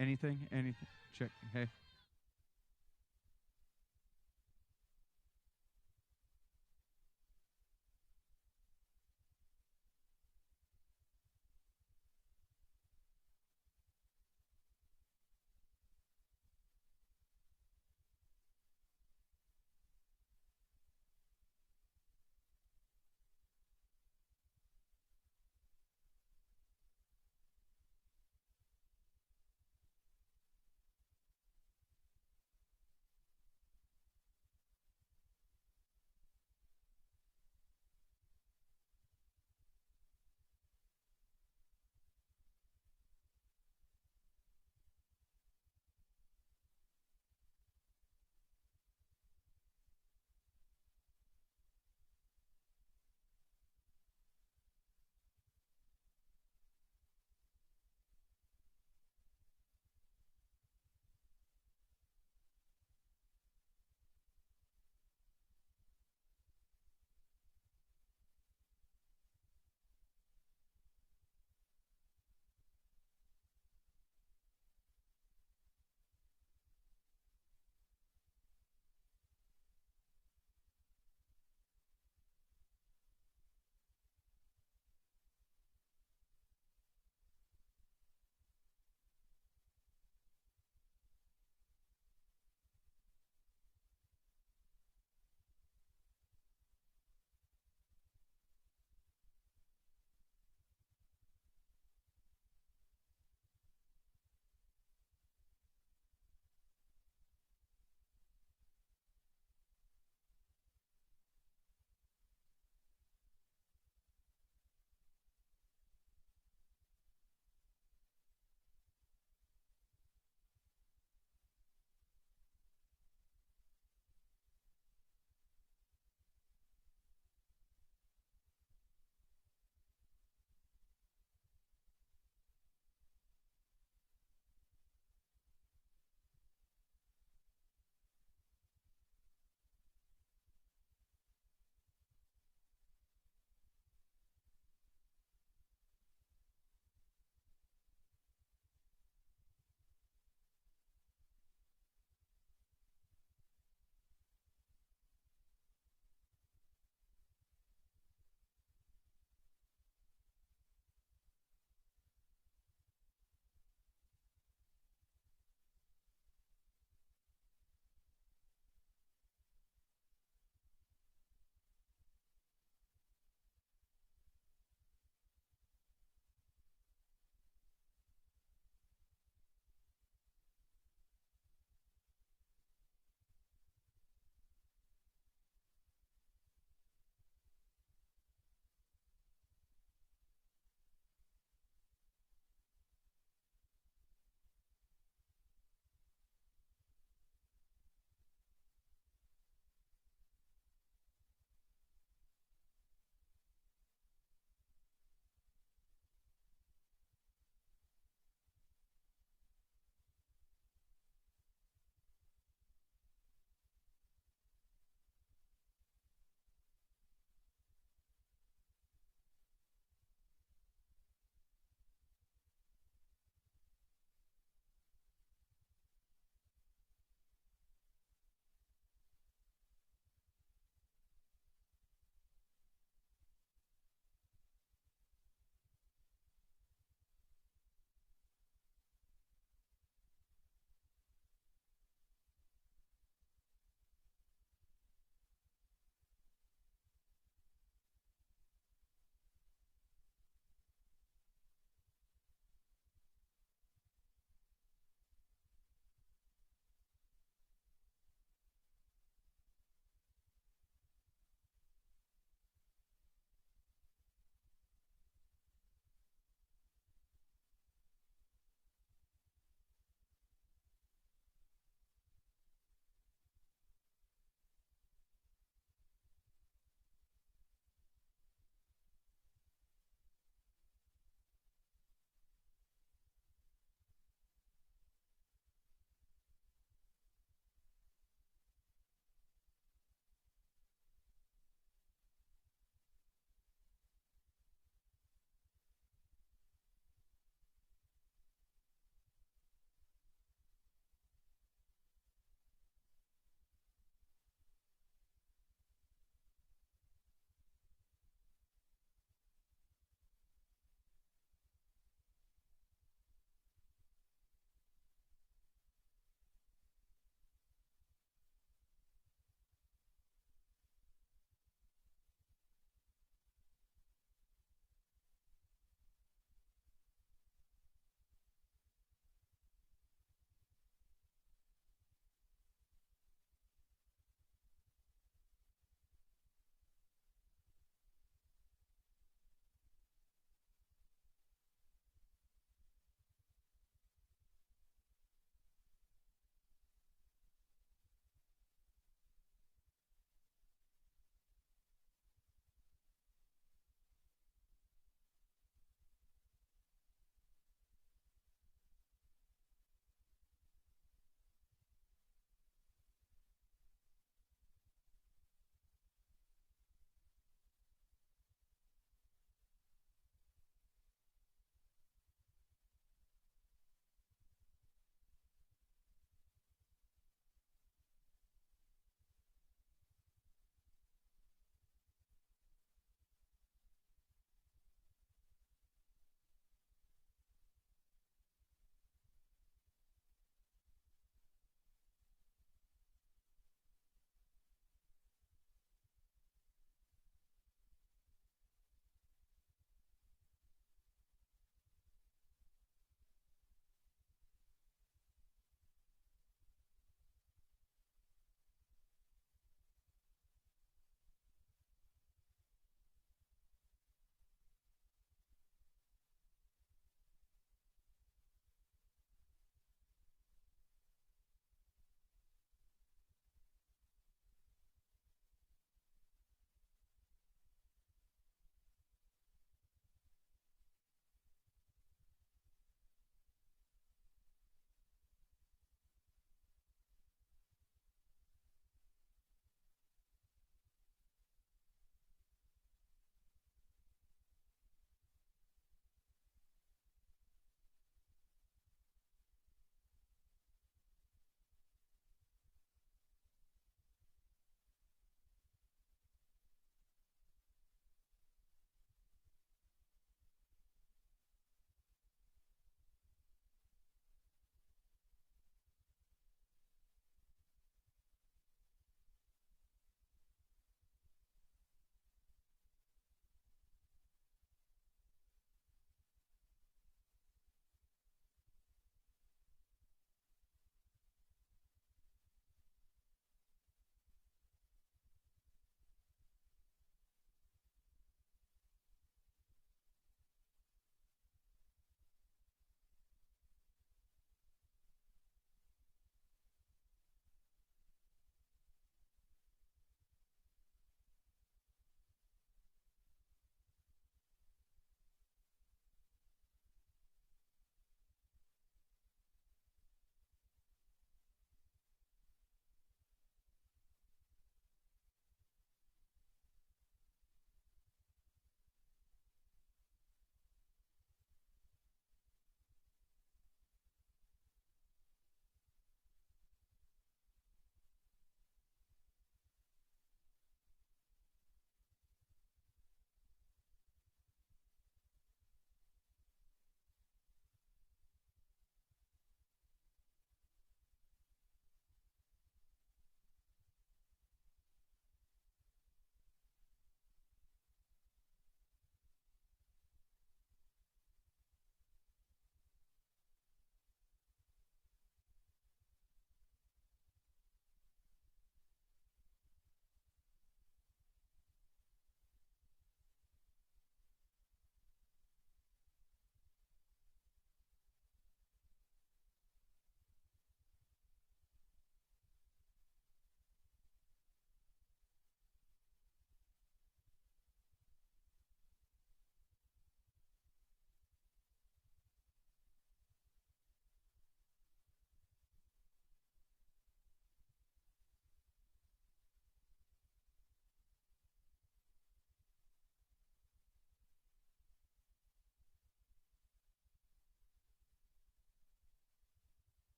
Anything? Anything? Check. Hey.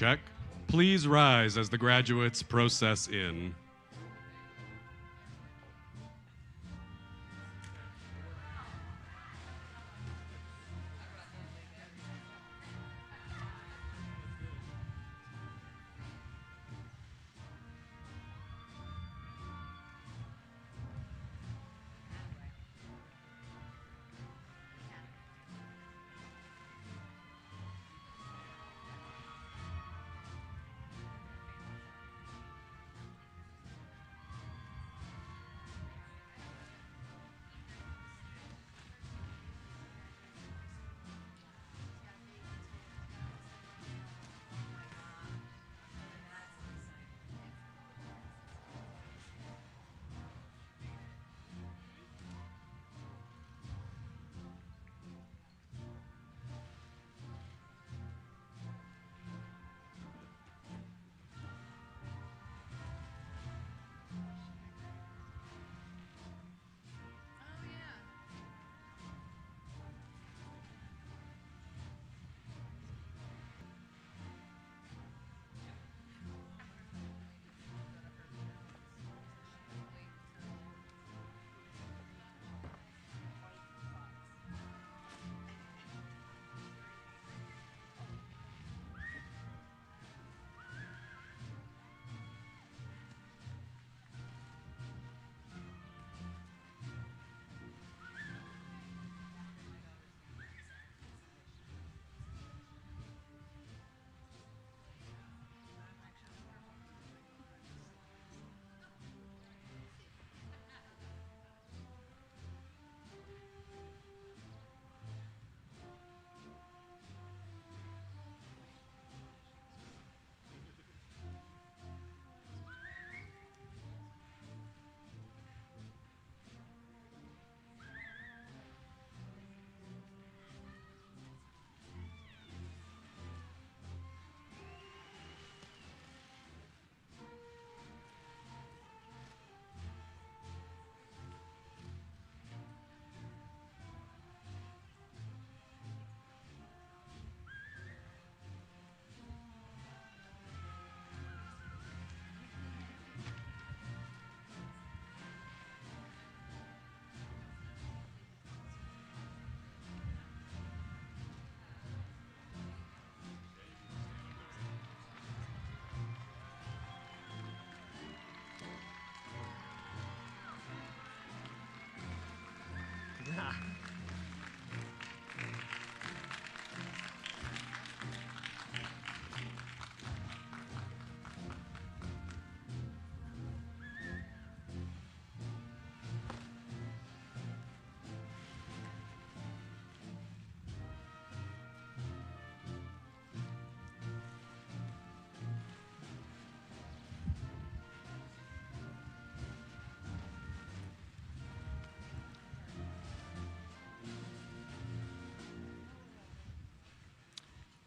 check. Please rise as the graduates process in.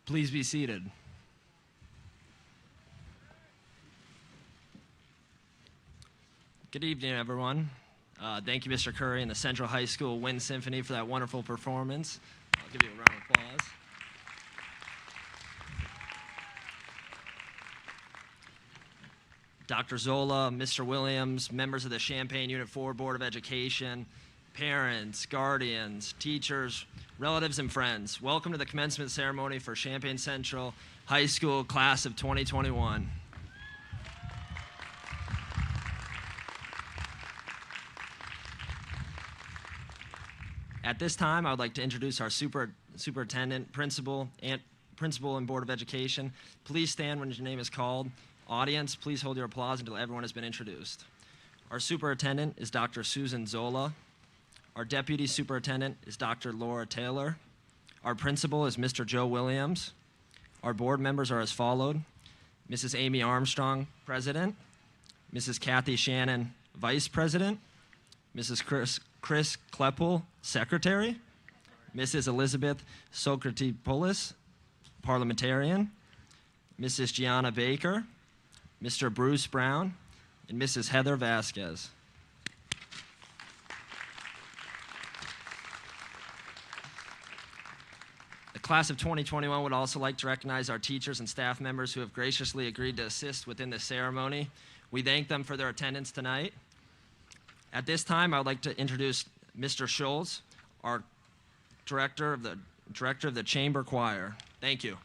Please be seated. Good evening, everyone. Thank you, Mr. Curry and the Central High School Wind Symphony for that wonderful performance. I'll give you a round of applause. Dr. Zola, Mr. Williams, members of the Champaign Unit 4 Board of Education, parents, guardians, teachers, relatives, and friends, welcome to the commencement ceremony for Champaign Central High School Class of 2021. At this time, I would like to introduce our superintendent, principal, and Board of Education. Please stand when your name is called. Audience, please hold your applause until everyone has been introduced. Our superintendent is Dr. Susan Zola. Our deputy superintendent is Dr. Laura Taylor. Our principal is Mr. Joe Williams. Our board members are as followed: Mrs. Amy Armstrong, president; Mrs. Kathy Shannon, vice president; Mrs. Chris Kleppel, secretary; Mrs. Elizabeth Socratopoulos, parliamentarian; Mrs. Gianna Baker; Mr. Bruce Brown; and Mrs. Heather Vasquez. class of 2021 would also like to recognize our teachers and staff members who have graciously agreed to assist within this ceremony. We thank them for their attendance tonight. At this time, I would like to introduce Mr. Schultz, our director of the Chamber Choir. Thank you.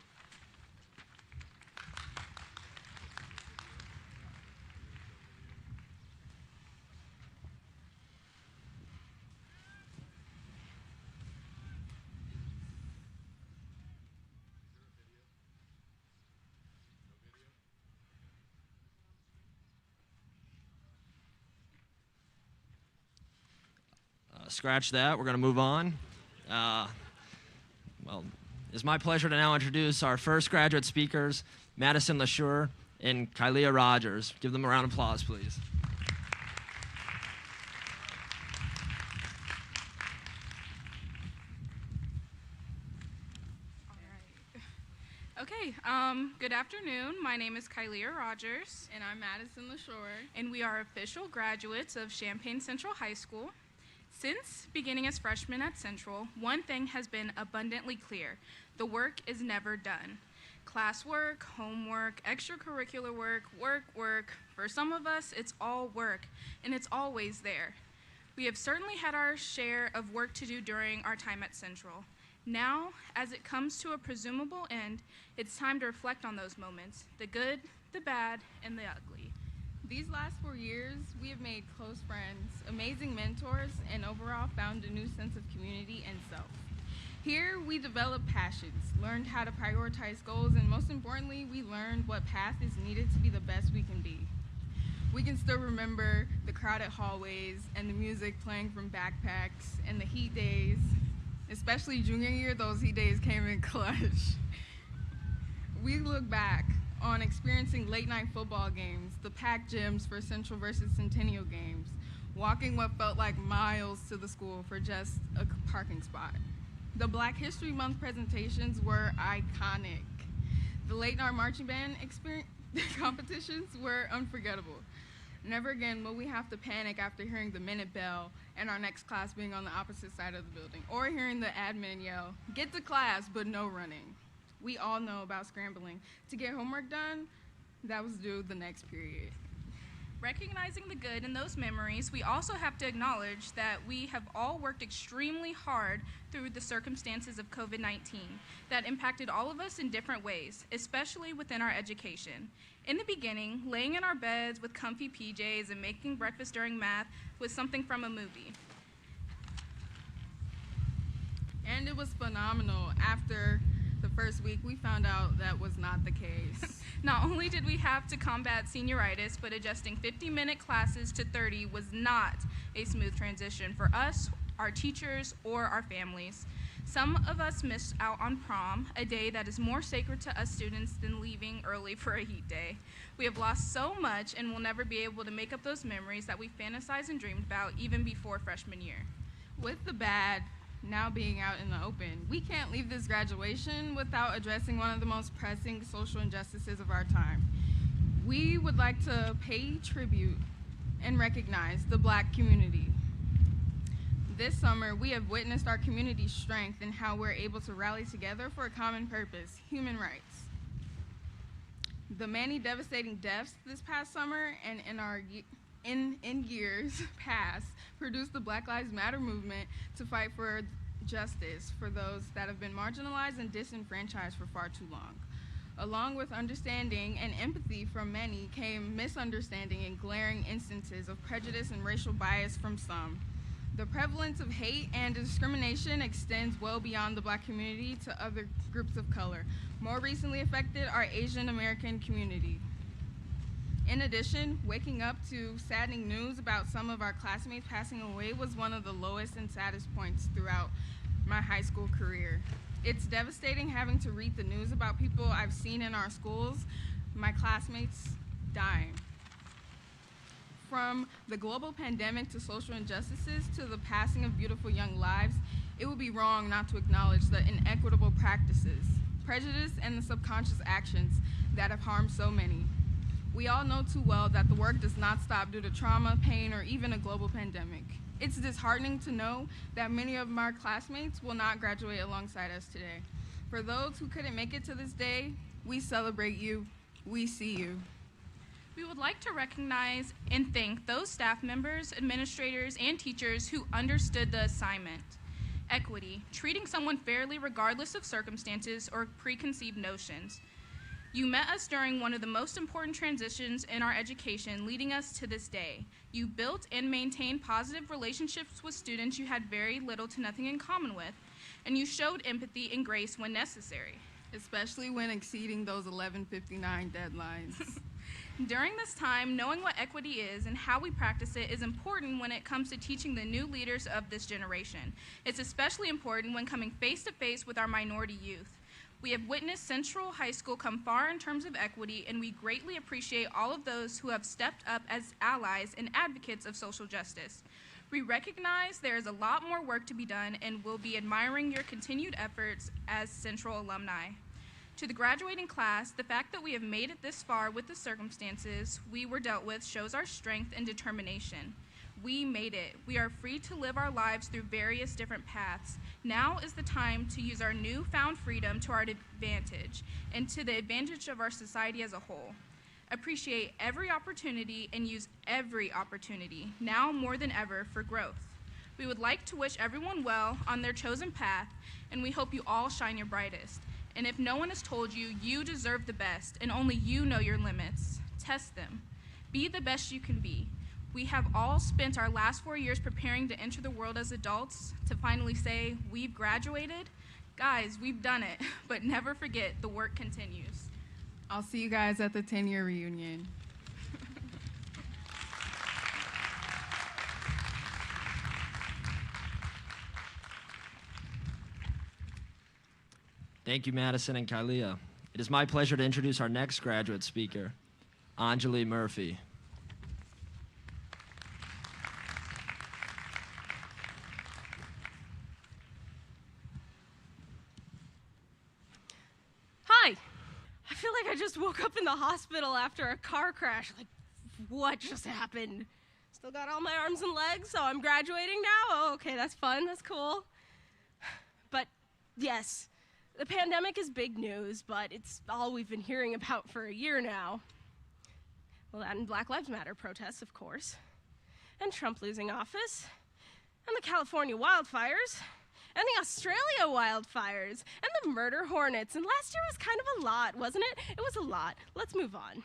Scratch that. We're going to move on. It's my pleasure to now introduce our first graduate speakers, Madison LaSure and Kylia Rogers. Give them a round of applause, please. Okay, good afternoon. My name is Kylia Rogers. And I'm Madison LaSure. And we are official graduates of Champaign Central High School. Since beginning as freshmen at Central, one thing has been abundantly clear. The work is never done. Classwork, homework, extracurricular work. For some of us, it's all work, and it's always there. We have certainly had our share of work to do during our time at Central. Now, as it comes to a presumable end, it's time to reflect on those moments, the good, the bad, and the ugly. These last 4 years, we have made close friends, amazing mentors, and overall found a new sense of community and self. Here, we developed passions, learned how to prioritize goals, and most importantly, we learned what path is needed to be the best we can be. We can still remember the crowded hallways and the music playing from backpacks and the heat days. Especially junior year, those heat days came in clutch. We look back on experiencing late-night football games, the packed gyms for Central versus Centennial games, walking what felt like miles to the school for just a parking spot. The Black History Month presentations were iconic. The late-night marching band competitions were unforgettable. Never again will we have to panic after hearing the minute bell and our next class being on the opposite side of the building, or hearing the admin yell, "Get to class, but no running." We all know about scrambling to get homework done that was due the next period. Recognizing the good in those memories, we also have to acknowledge that we have all worked extremely hard through the circumstances of COVID-19 that impacted all of us in different ways, especially within our education. In the beginning, laying in our beds with comfy PJs and making breakfast during math was something from a movie. And it was phenomenal. After the first week, we found out that was not the case. Not only did we have to combat senioritis, but adjusting 50-minute classes to 30 was not a smooth transition for us, our teachers, or our families. Some of us missed out on prom, a day that is more sacred to us students than leaving early for a heat day. We have lost so much and will never be able to make up those memories that we fantasized and dreamed about even before freshman year. With the bad now being out in the open, we can't leave this graduation without addressing one of the most pressing social injustices of our time. We would like to pay tribute and recognize the Black community. This summer, we have witnessed our community's strength and how we're able to rally together for a common purpose, human rights. The many devastating deaths this past summer and in years past produced the Black Lives Matter movement to fight for justice for those that have been marginalized and disenfranchised for far too long. Along with understanding and empathy from many came misunderstanding and glaring instances of prejudice and racial bias from some. The prevalence of hate and discrimination extends well beyond the Black community to other groups of color. More recently affected our Asian American community. In addition, waking up to saddening news about some of our classmates passing away was one of the lowest and saddest points throughout my high school career. It's devastating having to read the news about people I've seen in our schools, my classmates, dying. From the global pandemic to social injustices to the passing of beautiful young lives, it would be wrong not to acknowledge the inequitable practices, prejudice, and the subconscious actions that have harmed so many. We all know too well that the work does not stop due to trauma, pain, or even a global pandemic. It's disheartening to know that many of our classmates will not graduate alongside us today. For those who couldn't make it to this day, we celebrate you. We see you. We would like to recognize and thank those staff members, administrators, and teachers who understood the assignment. Equity, treating someone fairly regardless of circumstances or preconceived notions. You met us during one of the most important transitions in our education, leading us to this day. You built and maintained positive relationships with students you had very little to nothing in common with, and you showed empathy and grace when necessary. Especially when exceeding those 11:59 deadlines. During this time, knowing what equity is and how we practice it is important when it comes to teaching the new leaders of this generation. It's especially important when coming face to face with our minority youth. We have witnessed Central High School come far in terms of equity, and we greatly appreciate all of those who have stepped up as allies and advocates of social justice. We recognize there is a lot more work to be done and will be admiring your continued efforts as Central alumni. To the graduating class, the fact that we have made it this far with the circumstances we were dealt with shows our strength and determination. We made it. We are free to live our lives through various different paths. Now is the time to use our newfound freedom to our advantage and to the advantage of our society as a whole. Appreciate every opportunity and use every opportunity, now more than ever, for growth. We would like to wish everyone well on their chosen path, and we hope you all shine your brightest. And if no one has told you, you deserve the best, and only you know your limits. Test them. Be the best you can be. We have all spent our last 4 years preparing to enter the world as adults, to finally say, we've graduated. Guys, we've done it, but never forget, the work continues. I'll see you guys at the 10-year reunion. Thank you, Madison and Kylea. It is my pleasure to introduce our next graduate speaker, Anjali Murphy. Hi. I feel like I just woke up in the hospital after a car crash. Like, what just happened? Still got all my arms and legs, so I'm graduating now? Oh, okay, that's fun, that's cool. But, yes, the pandemic is big news, but it's all we've been hearing about for a year now. Well, that and Black Lives Matter protests, of course, and Trump losing office, and the California wildfires, and the Australia wildfires, and the murder hornets. And last year was kind of a lot, wasn't it? It was a lot. Let's move on.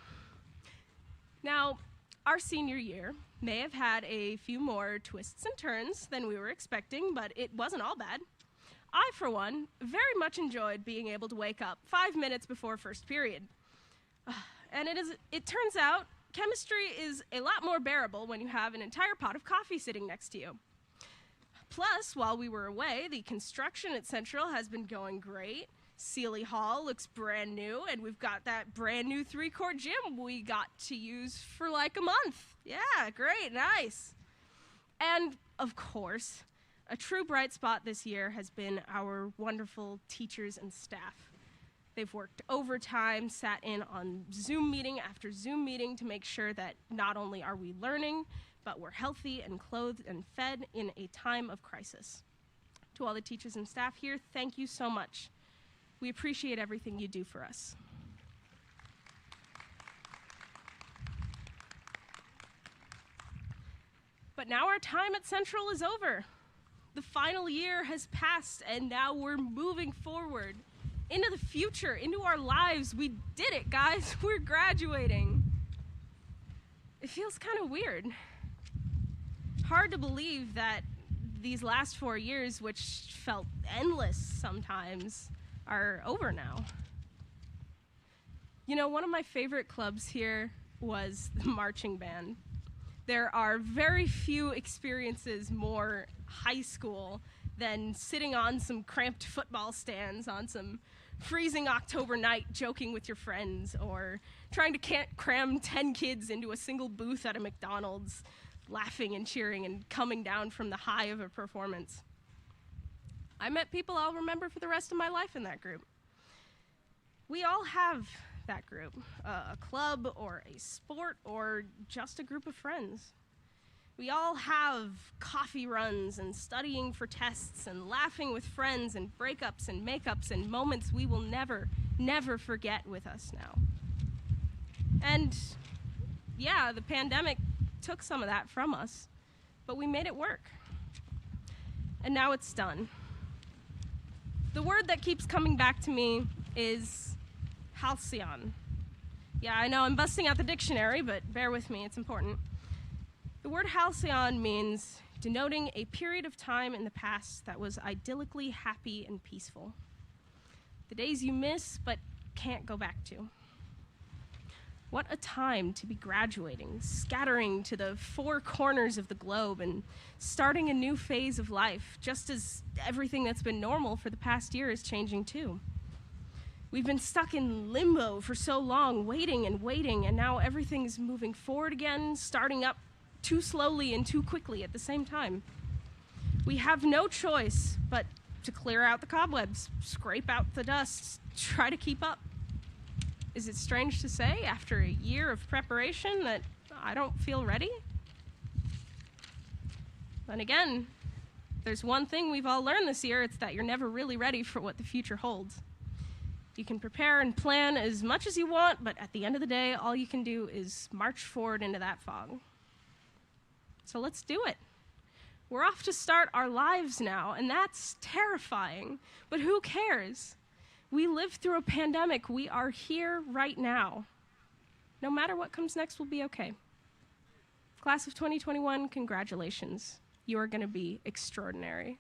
Now, our senior year may have had a few more twists and turns than we were expecting, but it wasn't all bad. I, for one, very much enjoyed being able to wake up 5 minutes before first period. And it turns out chemistry is a lot more bearable when you have an entire pot of coffee sitting next to you. Plus, while we were away, the construction at Central has been going great. Sealy Hall looks brand new, and we've got that brand new 3-court gym we got to use for like a month. Yeah, great, nice. And, of course, a true bright spot this year has been our wonderful teachers and staff. They've worked overtime, sat in on Zoom meeting after Zoom meeting to make sure that not only are we learning, but we're healthy and clothed and fed in a time of crisis. To all the teachers and staff here, thank you so much. We appreciate everything you do for us. But now our time at Central is over. The final year has passed, and now we're moving forward into the future, into our lives. We did it, guys. We're graduating. It feels kind of weird. Hard to believe that these last 4 years, which felt endless sometimes, are over now. You know, one of my favorite clubs here was the marching band. There are very few experiences more high school than sitting on some cramped football stands on some freezing October night joking with your friends, or trying to cram 10 kids into a single booth at a McDonald's, laughing and cheering and coming down from the high of a performance. I met people I'll remember for the rest of my life in that group. We all have that group, a club or a sport or just a group of friends. We all have coffee runs and studying for tests and laughing with friends and breakups and makeups and moments we will never, never forget with us now. And yeah, the pandemic took some of that from us, but we made it work. And now it's done. The word that keeps coming back to me is halcyon. Yeah, I know I'm busting out the dictionary, but bear with me, it's important. The word halcyon means denoting a period of time in the past that was idyllically happy and peaceful. The days you miss but can't go back to. What a time to be graduating, scattering to the four corners of the globe and starting a new phase of life, just as everything that's been normal for the past year is changing too. We've been stuck in limbo for so long, waiting, and now everything's moving forward again, starting up too slowly and too quickly at the same time. We have no choice but to clear out the cobwebs, scrape out the dust, try to keep up. Is it strange to say, after a year of preparation, that I don't feel ready? Then again, there's one thing we've all learned this year, it's that you're never really ready for what the future holds. You can prepare and plan as much as you want, but at the end of the day, all you can do is march forward into that fog. So let's do it. We're off to start our lives now, and that's terrifying, but who cares? We lived through a pandemic. We are here right now. No matter what comes next, we'll be okay. Class of 2021, congratulations. You are going to be extraordinary.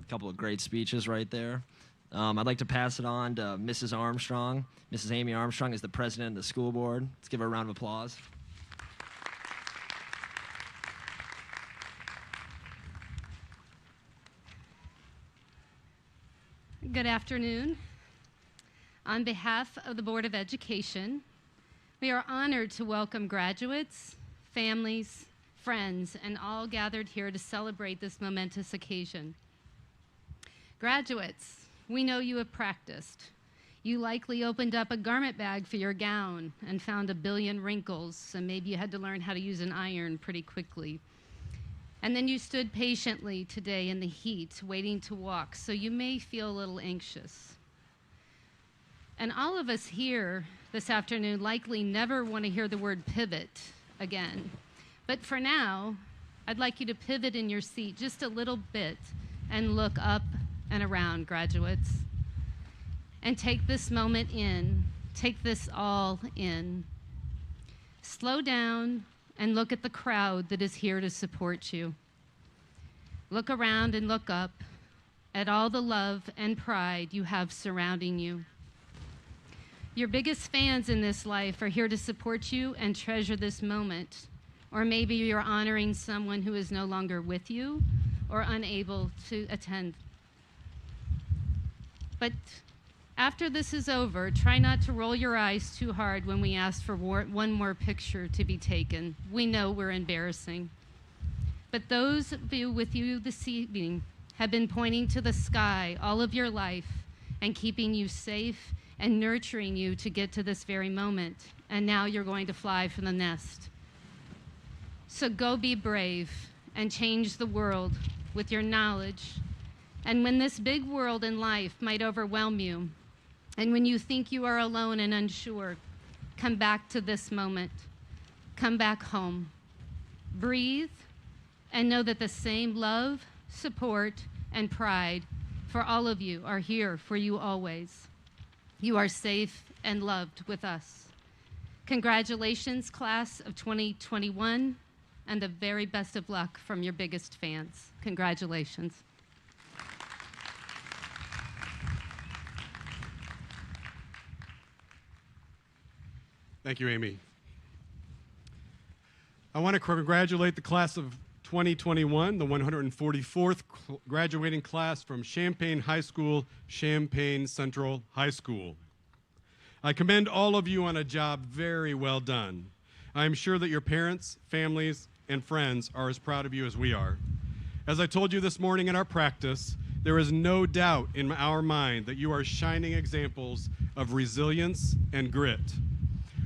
Couple of great speeches right there. I'd like to pass it on to Mrs. Armstrong. Mrs. Amy Armstrong is the president of the school board. Let's give her a round of applause. Good afternoon. On behalf of the Board of Education, we are honored to welcome graduates, families, friends, and all gathered here to celebrate this momentous occasion. Graduates, we know you have practiced. You likely opened up a garment bag for your gown and found a billion wrinkles, so maybe you had to learn how to use an iron pretty quickly. And then you stood patiently today in the heat, waiting to walk, so you may feel a little anxious. And all of us here this afternoon likely never want to hear the word pivot again. But for now, I'd like you to pivot in your seat just a little bit and look up and around, graduates. And take this moment in. Take this all in. Slow down and look at the crowd that is here to support you. Look around and look up at all the love and pride you have surrounding you. Your biggest fans in this life are here to support you and treasure this moment. Or maybe you're honoring someone who is no longer with you or unable to attend. But after this is over, try not to roll your eyes too hard when we ask for one more picture to be taken. We know we're embarrassing. But those of you with you this evening have been pointing to the sky all of your life and keeping you safe and nurturing you to get to this very moment. And now you're going to fly from the nest. So go be brave and change the world with your knowledge. And when this big world in life might overwhelm you, and when you think you are alone and unsure, come back to this moment. Come back home. Breathe and know that the same love, support, and pride for all of you are here for you always. You are safe and loved with us. Congratulations, class of 2021, and the very best of luck from your biggest fans. Congratulations. Thank you, Amy. I want to congratulate the class of 2021, the 144th graduating class from Champaign High School, Champaign Central High School. I commend all of you on a job very well done. I am sure that your parents, families, and friends are as proud of you as we are. As I told you this morning in our practice, there is no doubt in our mind that you are shining examples of resilience and grit.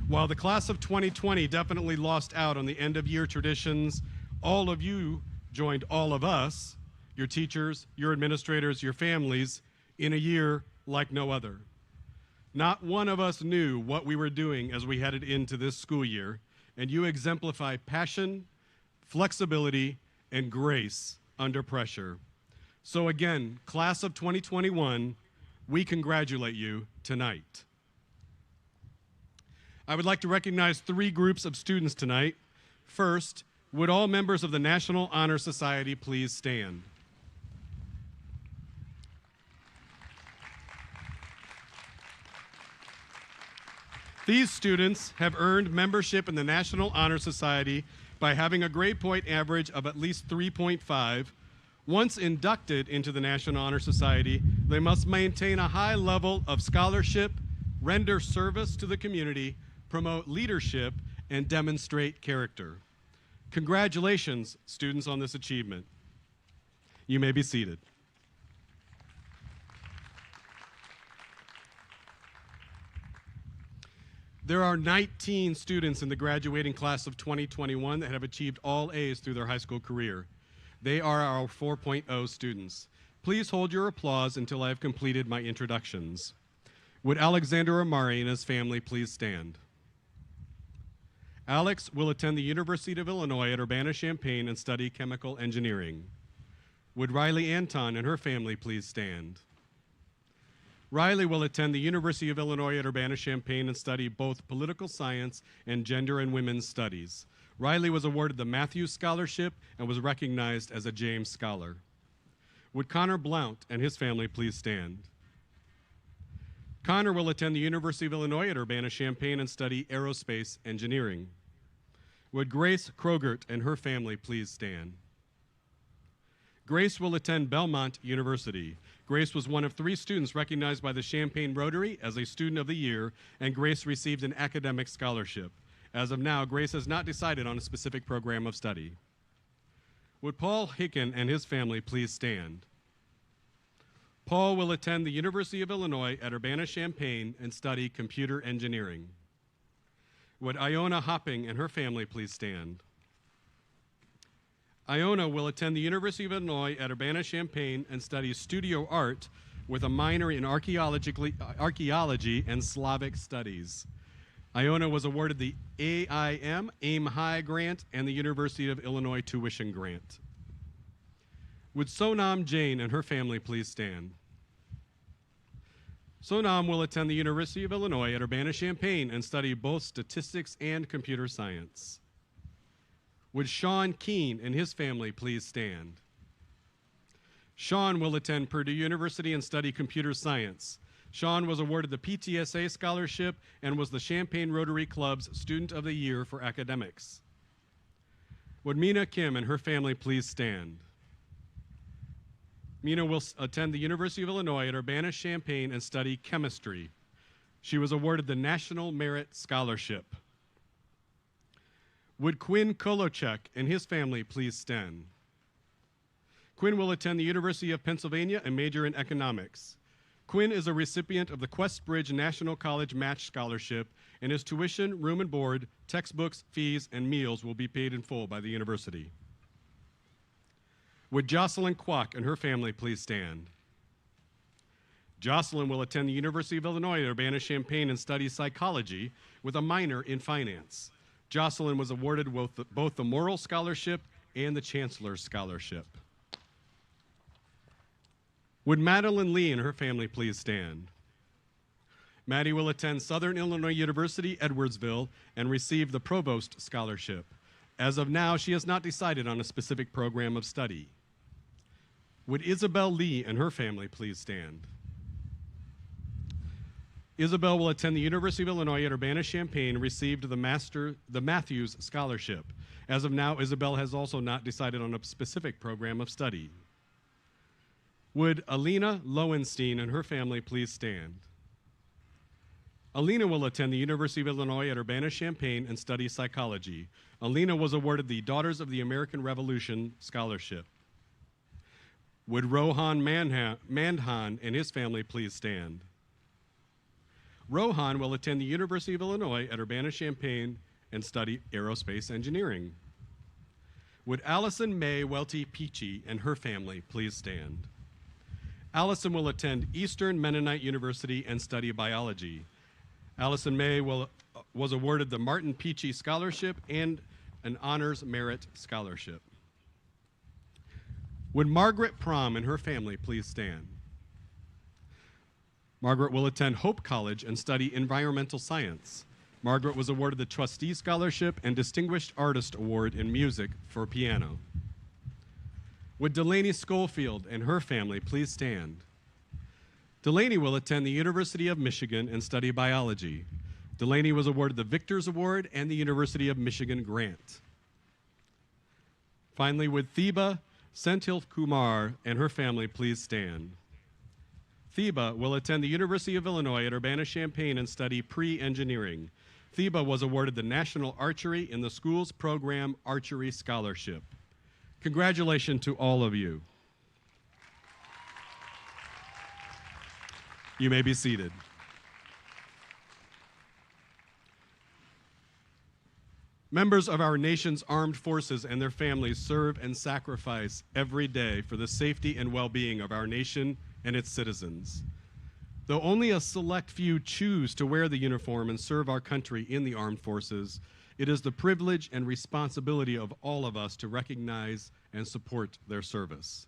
While the class of 2020 definitely lost out on the end-of-year traditions, all of you joined all of us, your teachers, your administrators, your families, in a year like no other. Not one of us knew what we were doing as we headed into this school year, and you exemplify passion, flexibility, and grace under pressure. So again, class of 2021, we congratulate you tonight. I would like to recognize 3 groups of students tonight. First, would all members of the National Honor Society please stand? These students have earned membership in the National Honor Society by having a grade point average of at least 3.5. Once inducted into the National Honor Society, they must maintain a high level of scholarship, render service to the community, promote leadership, and demonstrate character. Congratulations, students, on this achievement. You may be seated. There are 19 students in the graduating class of 2021 that have achieved all A's through their high school career. They are our 4.0 students. Please hold your applause until I have completed my introductions. Would Alexander Amari and his family please stand? Alex will attend the University of Illinois at Urbana-Champaign and study chemical engineering. Would Riley Anton and her family please stand? Riley will attend the University of Illinois at Urbana-Champaign and study both political science and gender and women's studies. Riley was awarded the Matthews Scholarship and was recognized as a James Scholar. Would Connor Blount and his family please stand? Connor will attend the University of Illinois at Urbana-Champaign and study aerospace engineering. Would Grace Krogert and her family please stand? Grace will attend Belmont University. Grace was one of 3 students recognized by the Champaign Rotary as a Student of the Year, and Grace received an academic scholarship. As of now, Grace has not decided on a specific program of study. Would Paul Hicken and his family please stand? Paul will attend the University of Illinois at Urbana-Champaign and study computer engineering. Would Iona Hopping and her family please stand? Iona will attend the University of Illinois at Urbana-Champaign and study studio art with a minor in archaeology and Slavic studies. Iona was awarded the AIM High Grant and the University of Illinois Tuition Grant. Would Sonam Jain and her family please stand? Sonam will attend the University of Illinois at Urbana-Champaign and study both statistics and computer science. Would Sean Keene and his family please stand? Sean will attend Purdue University and study computer science. Sean was awarded the PTSA Scholarship and was the Champaign Rotary Club's Student of the Year for academics. Would Mina Kim and her family please stand? Mina will attend the University of Illinois at Urbana-Champaign and study chemistry. She was awarded the National Merit Scholarship. Would Quinn Kolochek and his family please stand? Quinn will attend the University of Pennsylvania and major in economics. Quinn is a recipient of the Questbridge National College Match Scholarship, and his tuition, room and board, textbooks, fees, and meals will be paid in full by the university. Would Jocelyn Kwok and her family please stand? Jocelyn will attend the University of Illinois at Urbana-Champaign and study psychology with a minor in finance. Jocelyn was awarded both the Morrill Scholarship and the Chancellor's Scholarship. Would Madeline Lee and her family please stand? Maddie will attend Southern Illinois University, Edwardsville, and receive the Provost Scholarship. As of now, she has not decided on a specific program of study. Would Isabel Lee and her family please stand? Isabel will attend the University of Illinois at Urbana-Champaign and received the Matthews Scholarship. As of now, Isabel has also not decided on a specific program of study. Would Alina Lowenstein and her family please stand? Alina will attend the University of Illinois at Urbana-Champaign and study psychology. Alina was awarded the Daughters of the American Revolution Scholarship. Would Rohan Mandhan and his family please stand? Rohan will attend the University of Illinois at Urbana-Champaign and study aerospace engineering. Would Allison Mae Welty Peachy and her family please stand? Allison will attend Eastern Mennonite University and study biology. Allison Mae was awarded the Martin Peachy Scholarship and an Honors Merit Scholarship. Would Margaret Prom and her family please stand? Margaret will attend Hope College and study environmental science. Margaret was awarded the Trustee Scholarship and Distinguished Artist Award in Music for piano. Would Delaney Schofield and her family please stand? Delaney will attend the University of Michigan and study biology. Delaney was awarded the Victor's Award and the University of Michigan grant. Finally, would Theba Senthil Kumar and her family please stand? Theba will attend the University of Illinois at Urbana-Champaign and study pre-engineering. Theba was awarded the National Archery in the School's Program Archery Scholarship. Congratulations to all of you. You may be seated. Members of our nation's armed forces and their families serve and sacrifice every day for the safety and well-being of our nation and its citizens. Though only a select few choose to wear the uniform and serve our country in the armed forces, it is the privilege and responsibility of all of us to recognize and support their service.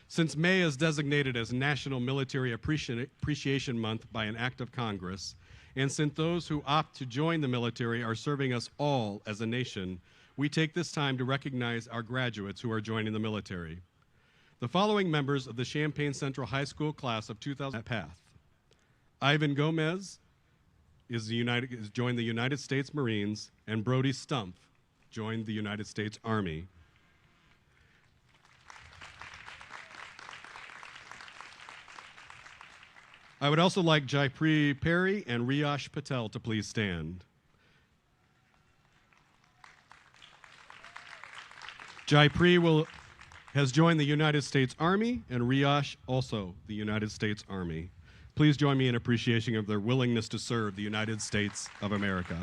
Since May is designated as National Military Appreciation Month by an act of Congress, and since those who opt to join the military are serving us all as a nation, we take this time to recognize our graduates who are joining the military. The following members of the Champaign Central High School class of 2000 path. Ivan Gomez joined the United States Marines, and Brody Stumpf joined the United States Army. I would also like Jaipreet Perry and Riyash Patel to please stand. Jaipreet has joined the United States Army, and Riyash also the United States Army. Please join me in appreciation of their willingness to serve the United States of America.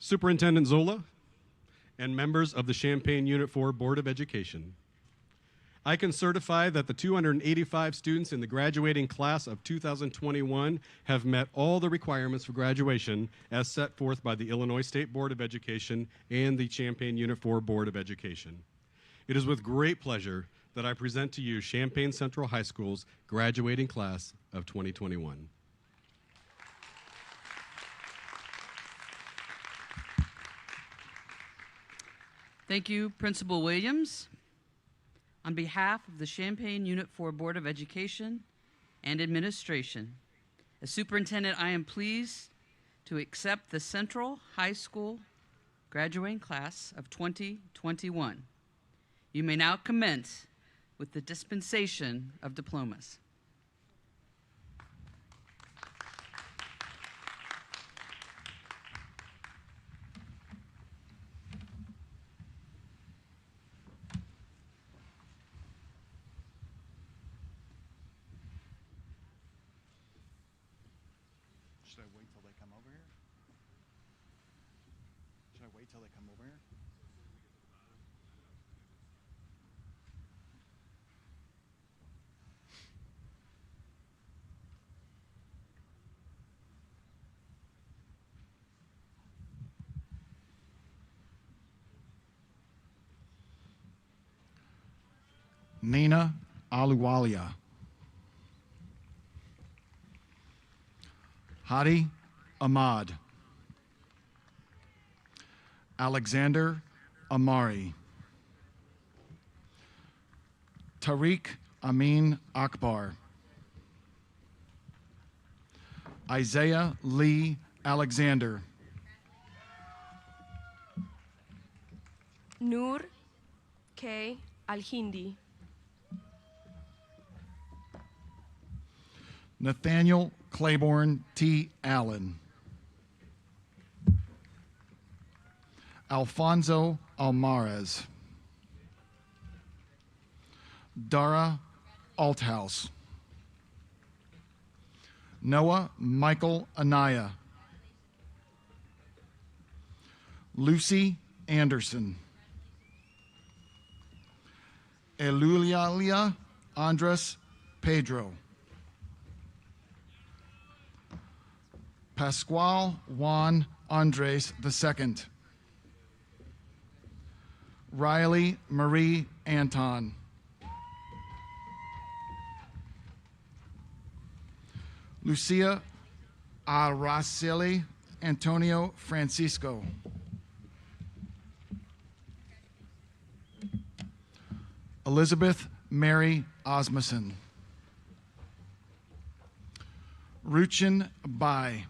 Superintendent Zola and members of the Champaign Unit 4 Board of Education. I can certify that the 285 students in the graduating class of 2021 have met all the requirements for graduation as set forth by the Illinois State Board of Education and the Champaign Unit 4 Board of Education. It is with great pleasure that I present to you Champaign Central High School's graduating class of 2021. Thank you, Principal Williams. On behalf of the Champaign Unit 4 Board of Education and Administration, as superintendent, I am pleased to accept the Central High School graduating class of 2021. You may now commence with the dispensation of diplomas. Should I wait till they come over here? Should I wait till they come over here? Nina Aluwalia. Hadi Ahmad. Alexander Amari. Tariq Amin Akbar. Isaiah Lee Alexander. Noor K. Al-Hindi. Nathaniel Claiborne T. Allen. Alfonso Almarez. Dara Althouse. Noah Michael Anaya. Lucy Anderson. Eulalia Andres Pedro. Pascual Juan Andres II. Riley Marie Anton. Lucia Araceli Antonio Francisco. Elizabeth Mary Osmussen. Ruchin Bai.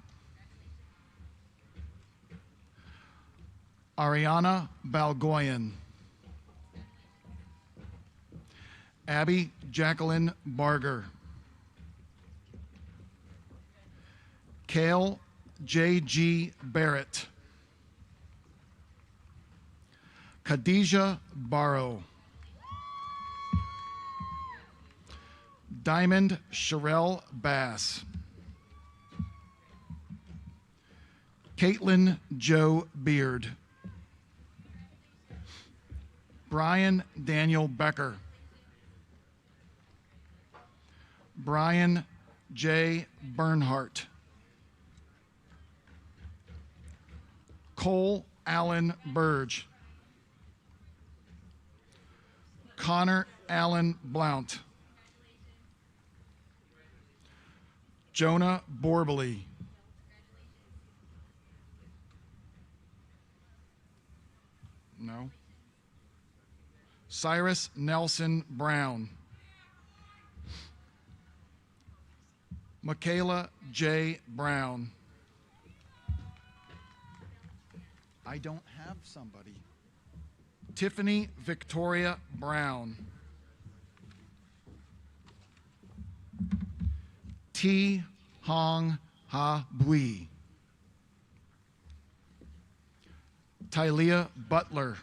Ariana Balgoyan. Abby Jacqueline Barger. Kale J.G. Barrett. Khadijah Barrow. Diamond Sherelle Bass. Caitlin Joe Beard. Brian Daniel Becker. Brian J. Bernhardt. Cole Allen Burge. Connor Allen Blount. Jonah Borbely. No. Cyrus Nelson Brown. Michaela J. Brown. I don't have somebody. Tiffany Victoria Brown. T. Hong Ha Bui. Tylea Butler.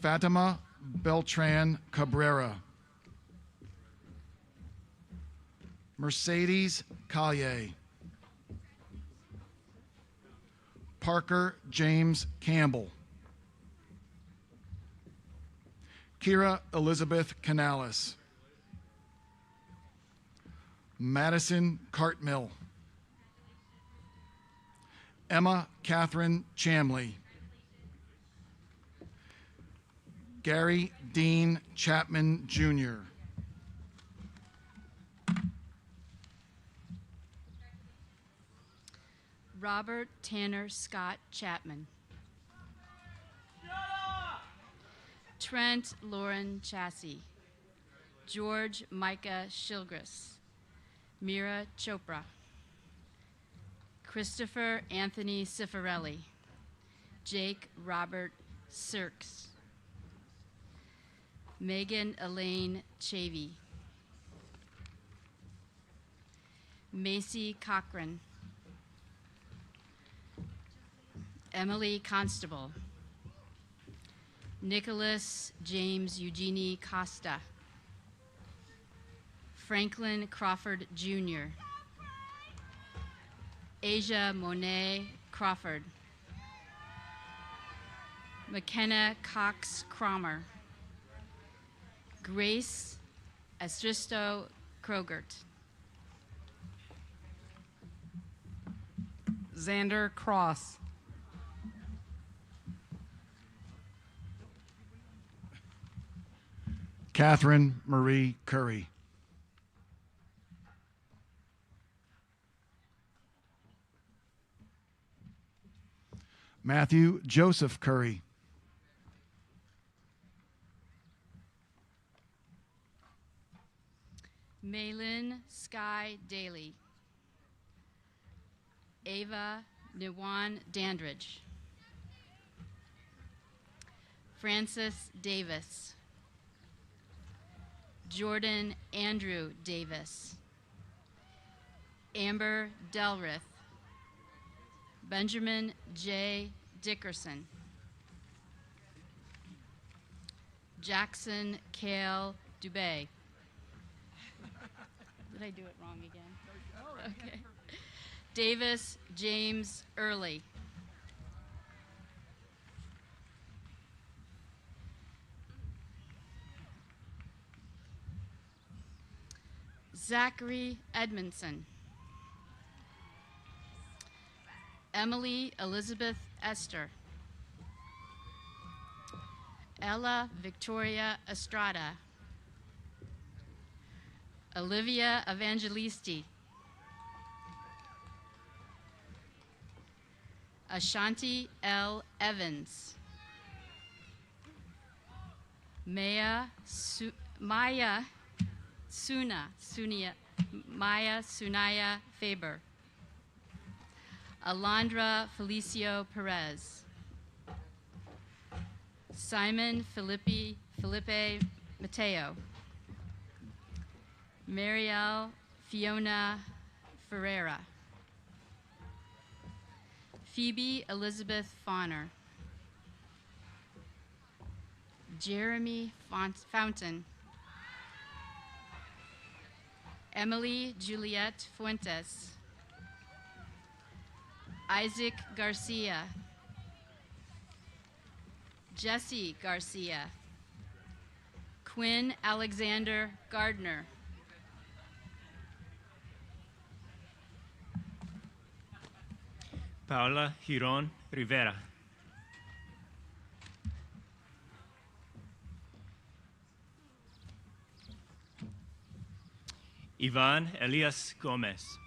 Fatima Beltran Cabrera. Mercedes Collier. Parker James Campbell. Kira Elizabeth Canales. Madison Cartmill. Emma Catherine Chamley. Gary Dean Chapman, Jr. Robert Tanner Scott Chapman. Trent Lauren Chassie. George Micah Shilgris. Mira Chopra. Christopher Anthony Cifarelli. Jake Robert Sirks. Megan Elaine Chavey. Macy Cochran. Emily Constable. Nicholas James Eugenie Costa. Franklin Crawford Jr. Asia Monet Crawford. McKenna Cox Cromer. Grace Estristo Krogert. Xander Cross. Catherine Marie Curry. Matthew Joseph Curry. Maylin Sky Daly. Ava Niwan Dandridge. Francis Davis. Jordan Andrew Davis, Amber Delrith, Benjamin J. Dickerson, Jackson Kale Dubé. Did I do it wrong again? Okay. Davis James Early. Zachary Edmondson. Emily Elizabeth Esther. Ella Victoria Estrada. Olivia Evangelisti. Ashanti L. Evans. Maya Sunaya Faber. Alondra Felicio Perez. Simon Felipe Mateo. Marielle Fiona Ferreira. Phoebe Elizabeth Fauner. Jeremy Fountain. Emily Juliette Fuentes. Isaac Garcia. Jesse Garcia. Quinn Alexander Gardner. Paula Giron Rivera. Ivan Elias Gomez.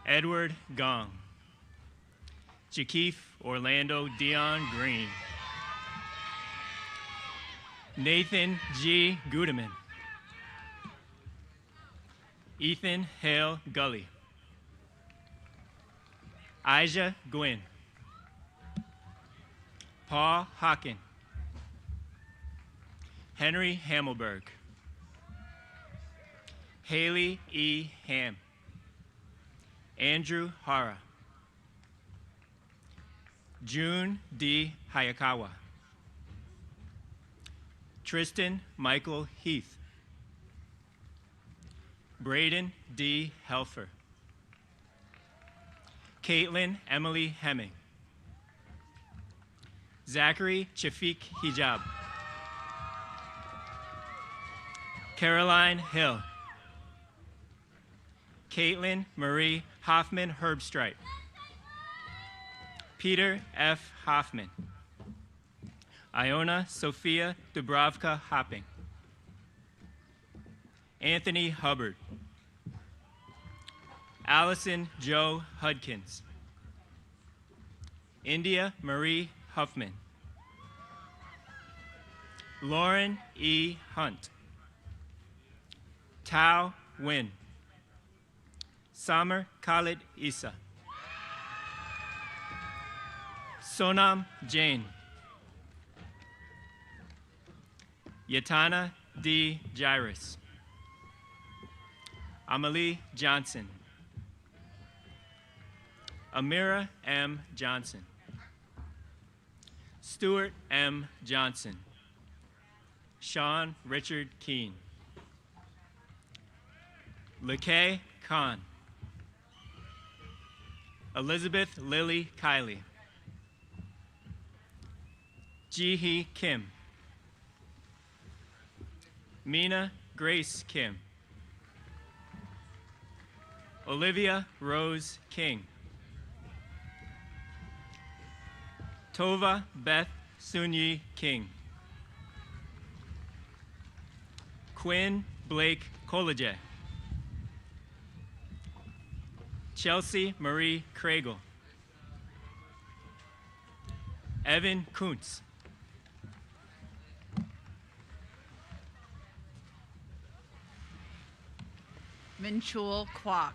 Edward Gong. Jakeef Orlando Dion Green. Nathan G. Gudeman. Ethan Hale Gully. Aja Gwynn. Paul Hockin. Henry Hamelberg. Haley E. Ham. Andrew Hara. June D. Hayakawa. Tristan Michael Heath. Braden D. Helfer. Caitlin Emily Hemming. Zachary Chafiq Hijab. Caroline Hill. Caitlin Marie Hoffman Herbstreit. Peter F. Hoffman. Iona Sophia Dubravka Hopping. Anthony Hubbard. Allison Joe Hudkins. India Marie Huffman. Lauren E. Hunt. Tao Nguyen. Samar Khalid Isa. Sonam Jain. Yatana D. Jairus. Amalie Johnson. Amira M. Johnson. Stuart M. Johnson. Sean Richard Keene. Lekay Khan. Elizabeth Lily Kiley. Ji-hee Kim. Mina Grace Kim. Olivia Rose King. Tova Beth Sunyi King. Quinn Blake Colleget. Chelsea Marie Craigle. Evan Kuntz. Minchul Kwok.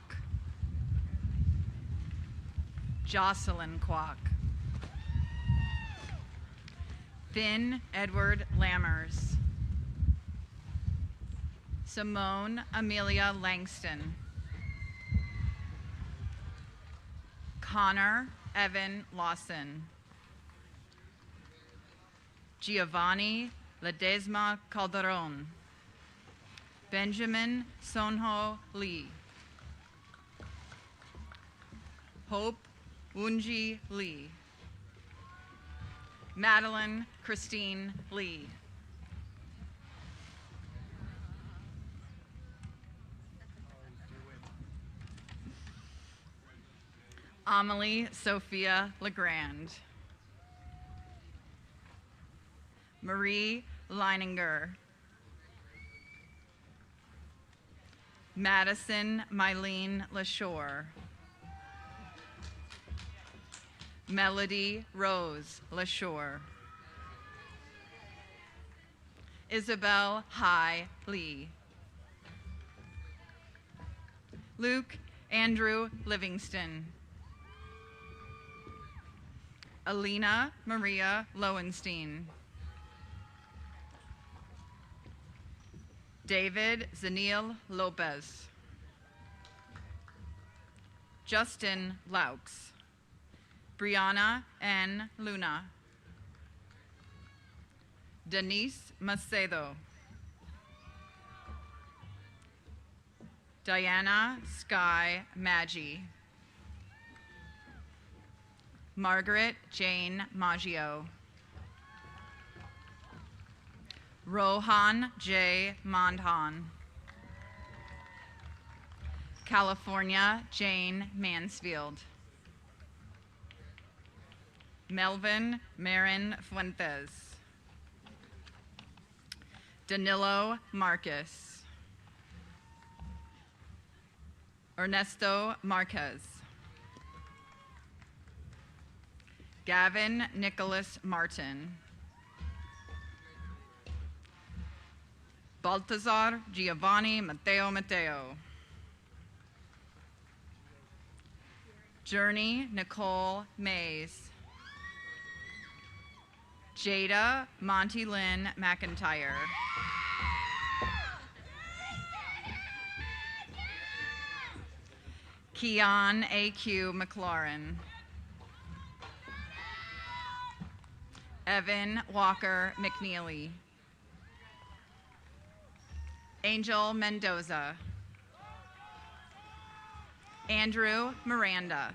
Jocelyn Kwok. Finn Edward Lammers. Simone Amelia Langston. Connor Evan Lawson. Giovanni Ledesma Calderon. Benjamin Sonho Lee. Hope Wunji Lee. Madeline Christine Lee. Amelie Sophia Legrand. Marie Leininger. Madison Mylene LaShore. Melody Rose LaShore. Isabel Hai Lee. Luke Andrew Livingston. Alina Maria Lowenstein. David Zanil Lopez. Justin Laux. Brianna N. Luna. Denise Macedo. Diana Sky Maggi. Margaret Jane Maggio. Rohan J. Mondhan. California Jane Mansfield. Melvin Marin Fuentes. Danilo Marcus. Ernesto Marquez. Gavin Nicholas Martin. Baltazar Giovanni Mateo. Journey Nicole Mays. Jada Monty Lynn McIntyre. Keon A.Q. McLaurin. Evan Walker McNeely. Angel Mendoza. Andrew Miranda.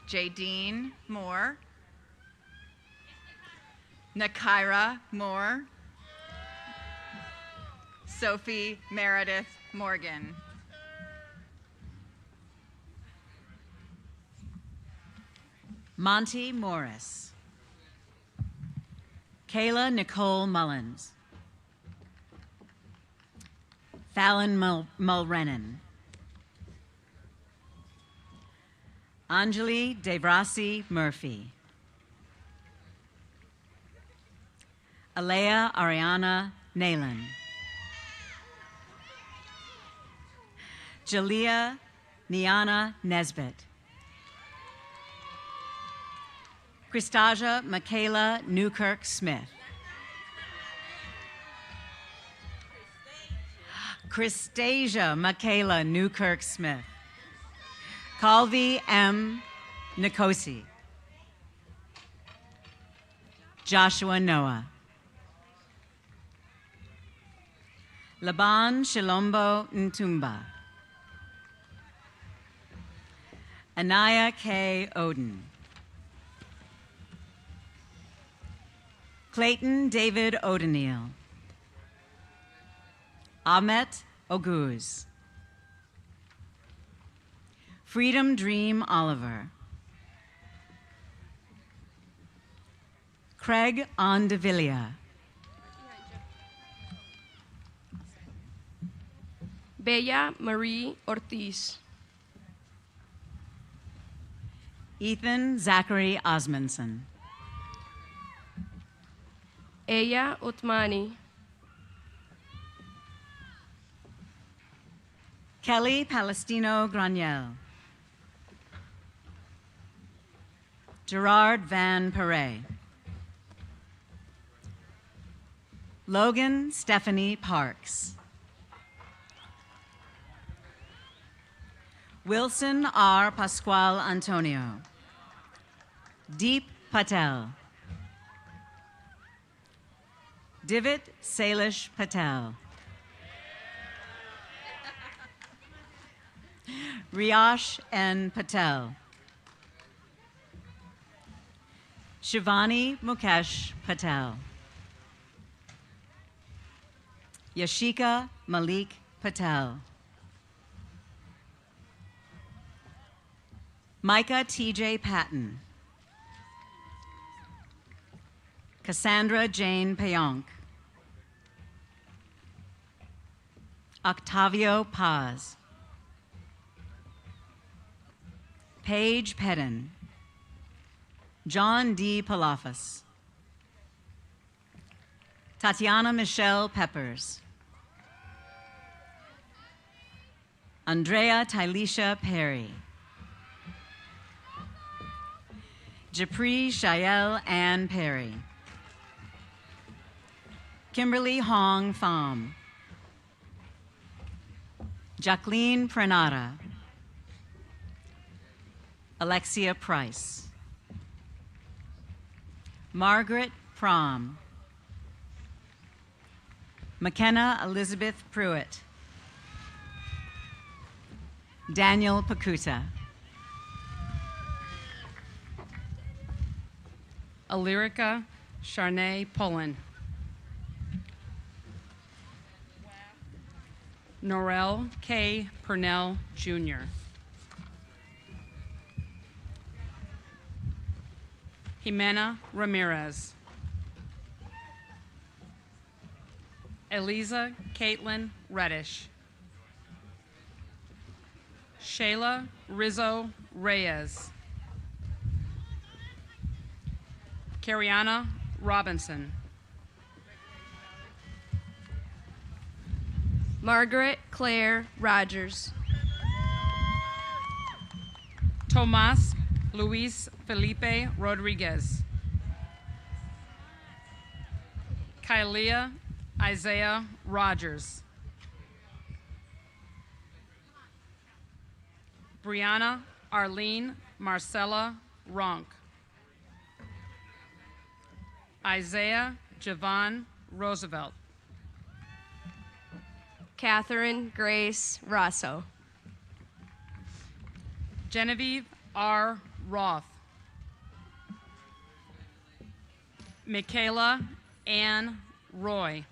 Jadine Moore. Nakira Moore. Sophie Meredith Morgan. Monty Morris. Kayla Nicole Mullins. Fallon Mulrennan. Anjali Devrasi Murphy. Alea Ariana Naylan. Jalea Niana Nesbitt. Christasia Michaela Newkirk Smith. Christasia Michaela Newkirk Smith. Calvi M. Nikosi. Joshua Noah. Laban Shilombo Ntumba. Anaya K. Oden. Clayton David O'Donnell. Ahmet Oguz. Freedom Dream Oliver. Craig Ondevilla. Bella Marie Ortiz. Ethan Zachary Osmondson. Ella Otmani. Kelly Palestino Graniel. Gerard Van Pere. Logan Stephanie Parks. Wilson R. Pascual Antonio. Deep Patel. Divit Salish Patel. Riyash N. Patel. Shivani Mukesh Patel. Yashika Malik Patel. Micah T.J. Patton. Cassandra Jane Payonk. Octavio Paz. Paige Pedden. John D. Palafas. Tatiana Michelle Peppers. Andrea Tylisha Perry. Japri Shael Ann Perry. Kimberly Hong Pham. Jacqueline Pranata. Alexia Price. Margaret Prom. McKenna Elizabeth Pruitt. Daniel Pakuta. Alirica Charnay Pullen. Norel K. Purnell, Jr. Jimena Ramirez. Eliza Caitlin Reddish. Shayla Rizzo Reyes. Cariana Robinson. Margaret Claire Rogers. Tomas Luis Felipe Rodriguez. Kylia Isaiah Rogers. Brianna Arlene Marcella Ronk. Isaiah Javon Roosevelt. Catherine Grace Rosso. Genevieve R. Roth. Michaela Ann Roy.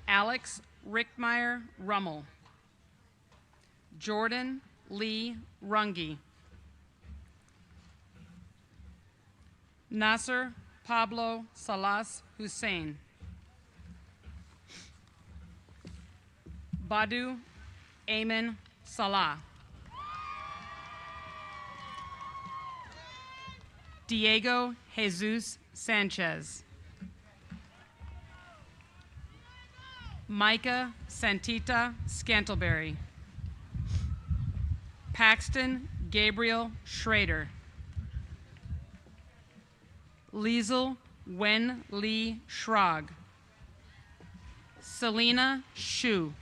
Alex Rickmeyer Rummel. Jordan Lee Runge. Nasser Pablo Salas Hussein. Badu Amen Salah. Diego Jesus Sanchez. Micah Santita Scantleberry. Paxton Gabriel Schrader. Liesel Wen Lee Schrag. Selena Shu.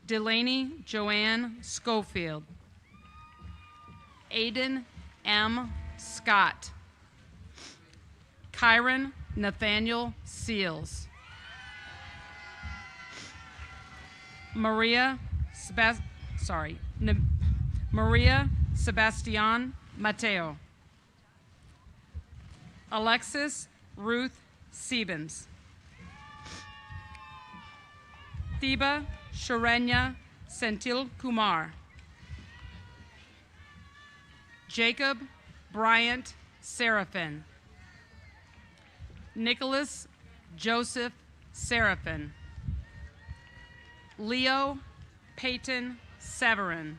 Delaney Joanne Schofield. Aiden M. Scott. Kyron Nathaniel Seals. Maria Sebastian Mateo. Alexis Ruth Sebens. Thiba Sharenya Sentil Kumar. Jacob Bryant Seraphin. Nicholas Joseph Seraphin. Leo Peyton Severin.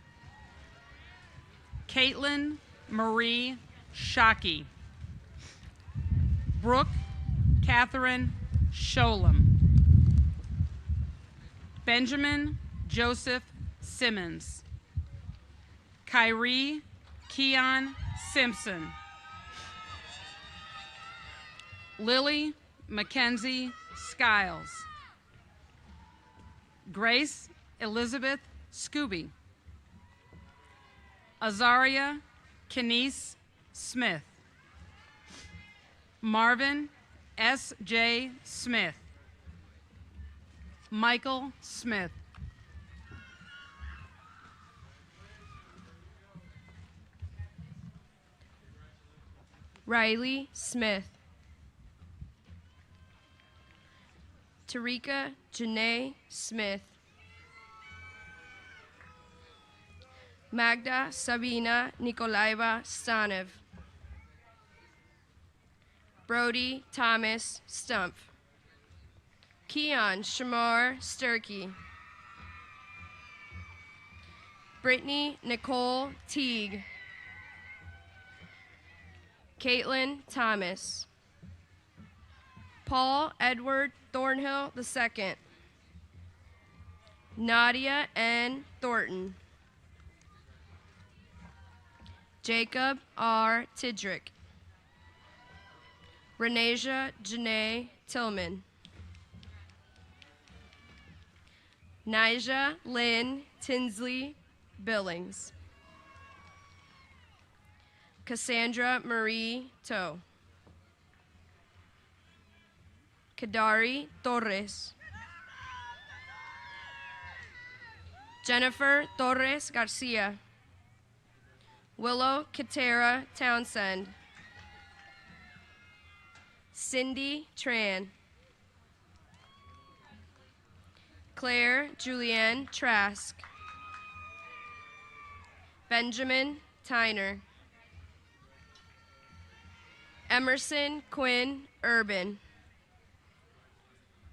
Caitlin Marie Shockey. Brooke Catherine Sholem. Benjamin Joseph Simmons. Kyrie Keon Simpson. Lily Mackenzie Skiles. Grace Elizabeth Scooby. Azaria Kenise Smith. Marvin S.J. Smith. Michael Smith. Riley Smith. Tarika Janae Smith. Magda Sabina Nikolaeva Stanev. Brody Thomas Stump. Keon Shamar Sturkey. Brittany Nicole Teague. Caitlin Thomas. Paul Edward Thornhill II. Nadia N. Thornton. Jacob R. Tidrick. Renasia Janae Tillman. Nija Lynn Tinsley Billings. Cassandra Marie Toe. Kadari Torres. Jennifer Torres Garcia. Willow Katera Townsend. Cindy Tran. Claire Julianne Trask. Benjamin Tyner. Emerson Quinn Urban.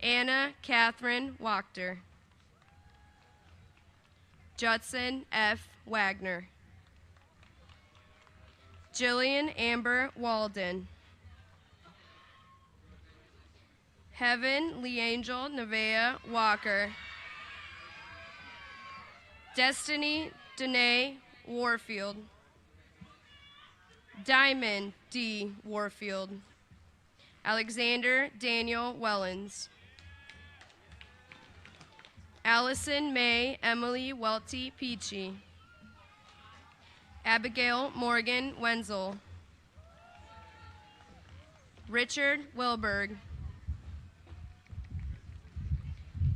Anna Catherine Wachter. Judson F. Wagner. Jillian Amber Walden. Heaven Leangel Nevea Walker. Destiny Danae Warfield. Diamond D. Warfield. Alexander Daniel Wellens. Allison May Emily Welty Peachy. Abigail Morgan Wenzel. Richard Wilberg.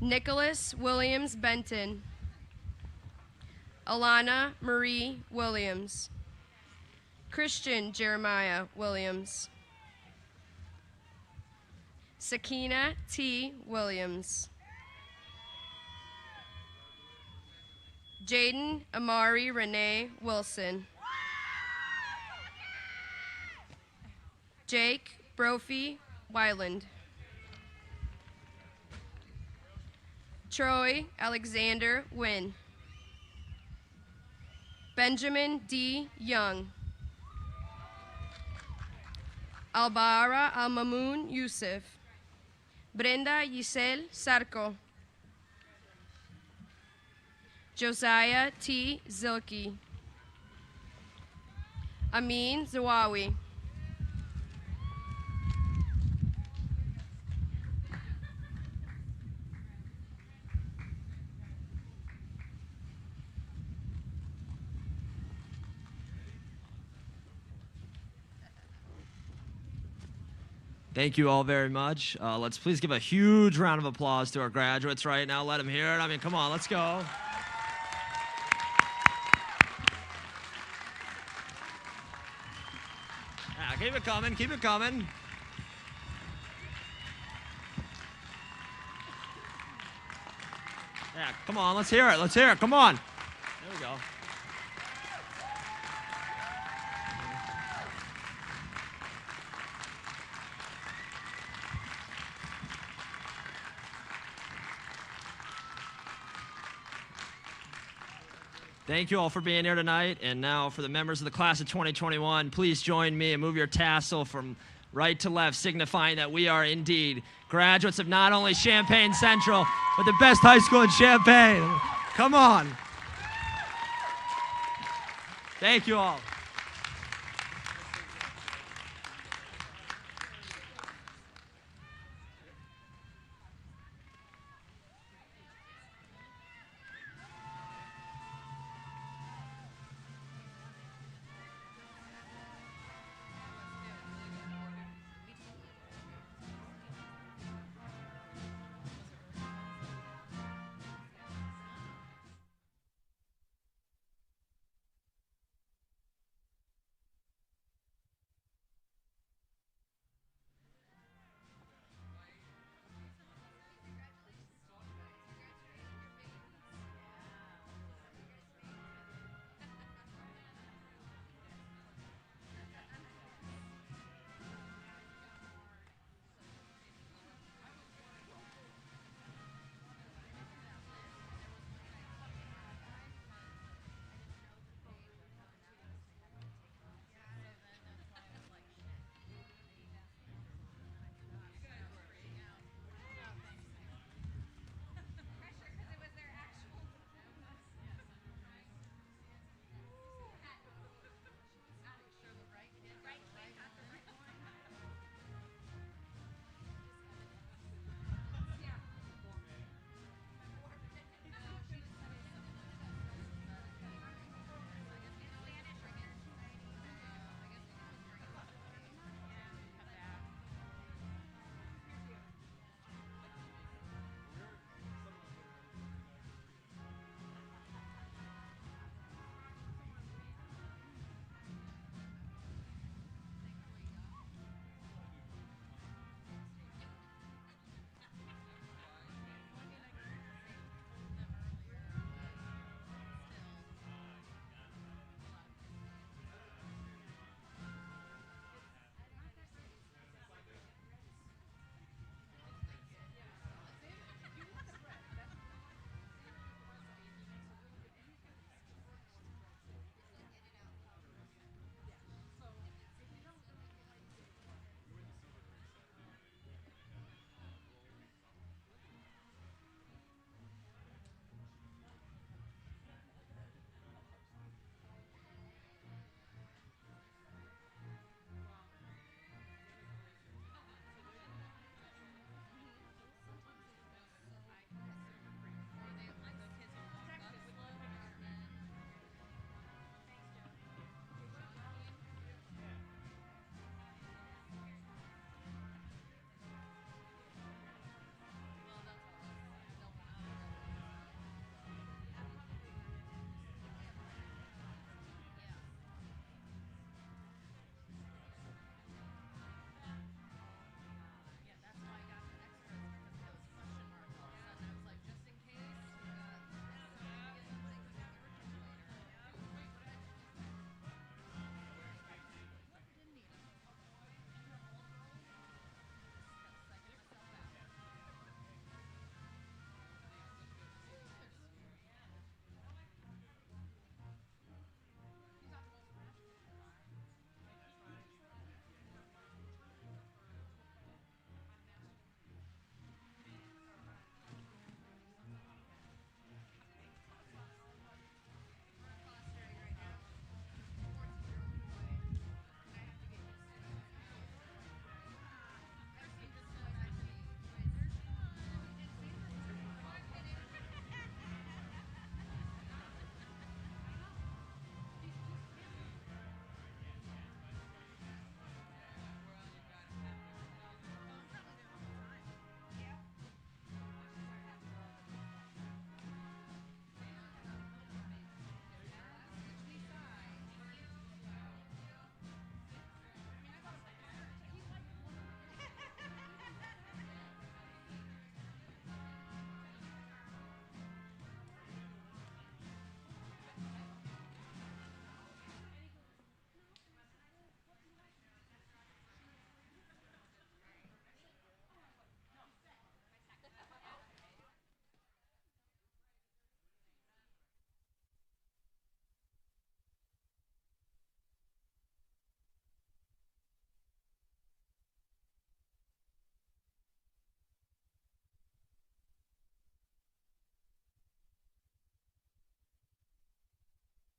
Nicholas Williams Benton. Alana Marie Williams. Christian Jeremiah Williams. Sakina T. Williams. Jaden Amari Renee Wilson. Jake Brophy Wyland. Troy Alexander Wynn. Benjamin D. Young. Albara Almamoun Youssef. Brenda Giselle Sarko. Josiah T. Zilke. Amin Zawawi. Thank you all very much. Let's please give a huge round of applause to our graduates right now. Let them hear it. I mean, come on, let's go. Yeah, keep it coming, keep it coming. Yeah, come on, let's hear it, come on. There we go. Thank you all for being here tonight. And now for the members of the class of 2021, please join me and move your tassel from right to left, signifying that we are indeed graduates of not only Champaign Central, but the best high school in Champaign. Come on. Thank you all.